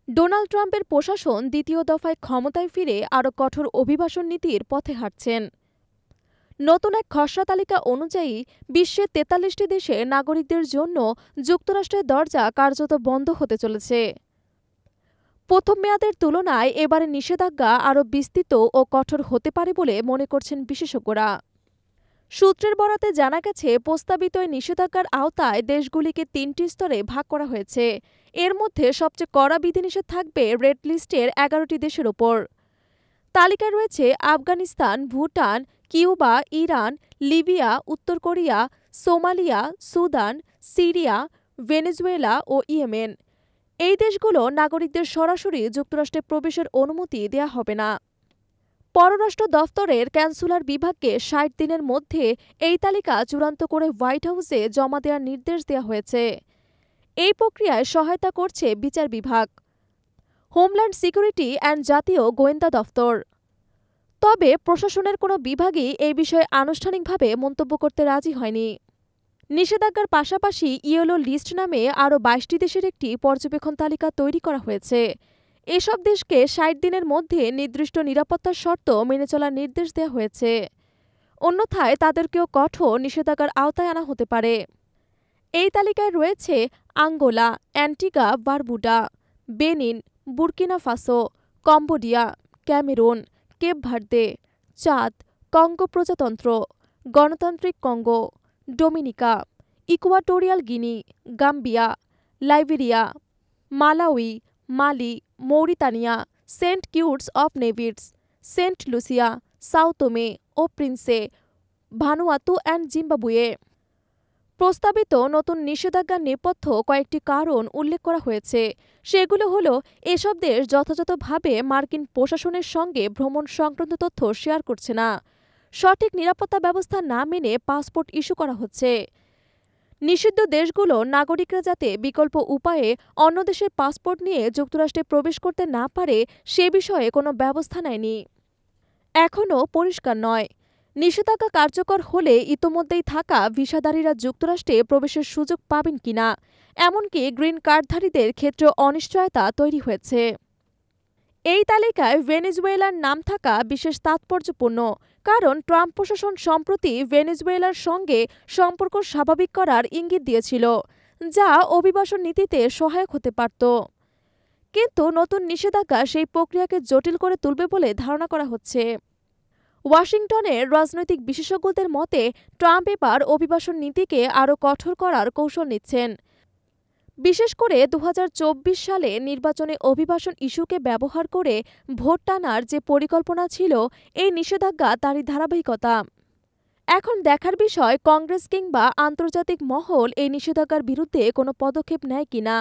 Donald ট্রাম্পের প্রশাসন দ্বিতীয় দফায় ক্ষমতায় ফিরে আরও কঠোর অভিবাসন নীতির পথে হাঁটছেন। নতুন এক খসড়া তালিকা অনুযায়ী বিশ্বের ৪৩টি দেশের নাগরিকদের জন্য যুক্তরাষ্ট্রের দরজা কার্যত বন্ধ হতে চলেছে। প্রথম মেয়াদের তুলনায় এবারে নিষেধাজ্ঞা আরও বিস্তৃত ও কঠোর হতে পারে বলে মনে করছেন বিশেষজ্ঞরা। সূত্রের বরাতে জানা গেছে, প্রস্তাবিত এই নিষেধাজ্ঞার আওতায় দেশগুলিকে ৩টি স্তরে ভাগ করা হয়েছে। এর মধ্যে সবচেয়ে কড়া বিধিনিষেধ থাকবে রেড লিস্টের ১১টি দেশের ওপর। তালিকায় রয়েছে Afghanistan, Bhutan, Cuba, Iran, Libya, উত্তর Korea, Somalia, Sudan, Syria, Venezuela ও ইয়েমেন। এই দেশগুলো নাগরিকদের সরাসরি যুক্তরাষ্ট্রে প্রবেশের অনুমতি দেয়া হবে না। পররাষ্ট্র দফতরের ক্যান্সুলার বিভাগকে ৬০ দিনের মধ্যে এই তালিকা চূড়ান্ত করে হোয়াইট হাউসে জমা দেওয়ার নির্দেশ দেওয়া হয়েছে। এই প্রক্রিয়ায় সহায়তা করছে বিচার বিভাগ, হোমল্যান্ড সিকিউরিটি অ্যান্ড জাতীয় গোয়েন্দা দফতর। তবে প্রশাসনের কোনো বিভাগই এই বিষয়ে আনুষ্ঠানিকভাবে মন্তব্য করতে রাজি হয়নি। নিষেধাজ্ঞার পাশাপাশি ইয়েলো লিস্ট নামে আরও ২২টি দেশের একটি পর্যবেক্ষণ তালিকা তৈরি করা হয়েছে। এসব দেশকে ৬০ দিনের মধ্যে নির্দিষ্ট নিরাপত্তার শর্ত মেনে চলার নির্দেশ দেওয়া হয়েছে। অন্যথায় তাদেরকেও কঠোর নিষেধাজ্ঞার আওতায় আনা হতে পারে। এই তালিকায় রয়েছে Angola, Antigua Barbuda, Benin, Burkina Faso, Cambodia, Cameroon, Cape Verde, Chad, Congo প্রজাতন্ত্র, গণতান্ত্রিক Congo, Dominica, Equatorial Guinea, Gambia, Liberia, Malawi, Mali, Mauritania, Saint Kitts of Nevis, Saint Lucia, Sao Tome ও প্রিন্সে, ভানুয়াতু অ্যান্ড জিম্বাবুয়ে। প্রস্তাবিত নতুন নিষেধাজ্ঞার নেপথ্য কয়েকটি কারণ উল্লেখ করা হয়েছে। সেগুলো হলো, এসব দেশ যথাযথভাবে মার্কিন প্রশাসনের সঙ্গে ভ্রমণ সংক্রান্ত তথ্য শেয়ার করছে না, সঠিক নিরাপত্তা ব্যবস্থা না মেনে পাসপোর্ট ইস্যু করা হচ্ছে, নিষিদ্ধ দেশগুলোর নাগরিকরা যাতে বিকল্প উপায়ে অন্য দেশের পাসপোর্ট নিয়ে যুক্তরাষ্ট্রে প্রবেশ করতে না পারে সে বিষয়ে কোনো ব্যবস্থা নেয়নি। এখনও পরিষ্কার নয়, নিষেধাজ্ঞা কার্যকর হলে ইতোমধ্যেই থাকা ভিসাধারীরা যুক্তরাষ্ট্রে প্রবেশের সুযোগ পাবেন কিনা, এমনকি গ্রিন কার্ডধারীদের ক্ষেত্রেও অনিশ্চয়তা তৈরি হয়েছে। এই তালিকায় ভেনেজুয়েলার নাম থাকা বিশেষ তাৎপর্যপূর্ণ, কারণ ট্রাম্প প্রশাসন সম্প্রতি ভেনেজুয়েলার সঙ্গে সম্পর্ক স্বাভাবিক করার ইঙ্গিত দিয়েছিল, যা অভিবাসন নীতিতে সহায়ক হতে পারত। কিন্তু নতুন নিষেধাজ্ঞা সেই প্রক্রিয়াকে জটিল করে তুলবে বলে ধারণা করা হচ্ছে। ওয়াশিংটনের রাজনৈতিক বিশেষজ্ঞদের মতে, ট্রাম্প এবার অভিবাসন নীতিকে আরও কঠোর করার কৌশল নিচ্ছেন। বিশেষ করে ২০২৪ সালে নির্বাচনে অভিবাসন ইস্যুকে ব্যবহার করে ভোট টানার যে পরিকল্পনা ছিল, এই নিষেধাজ্ঞা তারই ধারাবাহিকতা। এখন দেখার বিষয়, কংগ্রেস কিংবা আন্তর্জাতিক মহল এই নিষেধাজ্ঞার বিরুদ্ধে কোনো পদক্ষেপ নেয় কিনা।